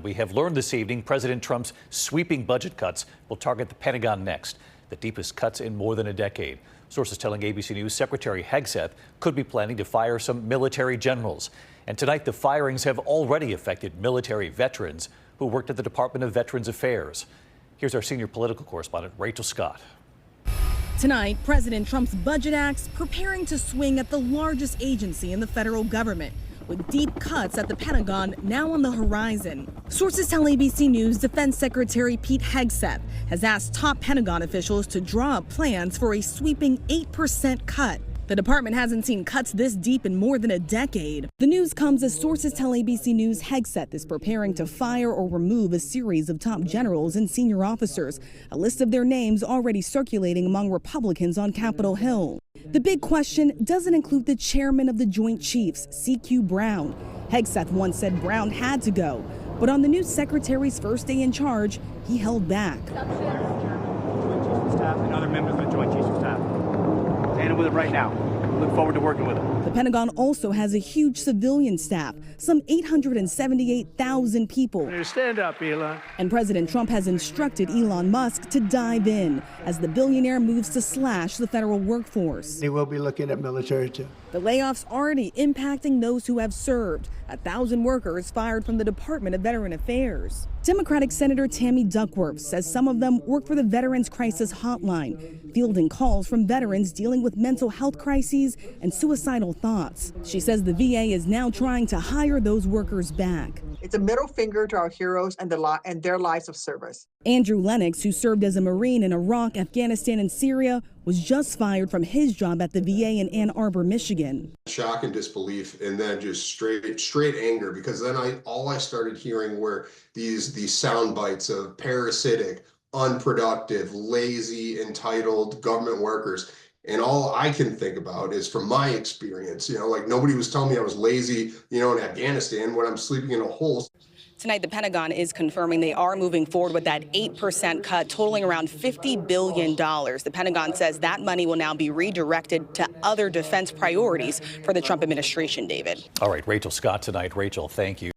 We have learned this evening President Trump's sweeping budget cuts will target the Pentagon next, the deepest cuts in more than a decade. Sources telling ABC News Secretary Hegseth could be planning to fire some military generals. And tonight, the firings have already affected military veterans who worked at the Department of Veterans Affairs. Here's our senior political correspondent, Rachel Scott. Tonight, President Trump's budget acts preparing to swing at the largest agency in the federal government, with deep cuts at the Pentagon now on the horizon. Sources tell ABC News Defense Secretary Pete Hegseth has asked top Pentagon officials to draw up plans for a sweeping 8% cut. The department hasn't seen cuts this deep in more than a decade. The news comes as sources tell ABC News Hegseth is preparing to fire or remove a series of top generals and senior officers, a list of their names already circulating among Republicans on Capitol Hill. The big question doesn't include the chairman of the Joint Chiefs, C.Q. Brown. Hegseth once said Brown had to go, but on the new secretary's first day in charge, he held back. Joint Chiefs of Staff and other members of the Joint Chiefs of Staff. Standing with it right now. Look forward to working with him. The Pentagon also has a huge civilian staff, some 878,000 people. Stand up, Elon. And President Trump has instructed Elon Musk to dive in as the billionaire moves to slash the federal workforce. They will be looking at military too. The layoffs already impacting those who have served. 1,000 workers fired from the Department of Veteran Affairs. Democratic Senator Tammy Duckworth says some of them work for the Veterans Crisis Hotline, fielding calls from veterans dealing with mental health crises and suicidal thoughts. She says the VA is now trying to hire those workers back. It's a middle finger to our heroes and their lives of service. Andrew Lennox, who served as a Marine in Iraq, Afghanistan, and Syria, was just fired from his job at the VA in Ann Arbor, Michigan. Shock and disbelief, and then just straight anger, because then all I started hearing were these sound bites of parasitic, unproductive, lazy, entitled government workers. And all I can think about is from my experience, like nobody was telling me I was lazy, in Afghanistan when I'm sleeping in a hole. Tonight, the Pentagon is confirming they are moving forward with that 8% cut, totaling around $50 billion. The Pentagon says that money will now be redirected to other defense priorities for the Trump administration, David. All right, Rachel Scott tonight. Rachel, thank you.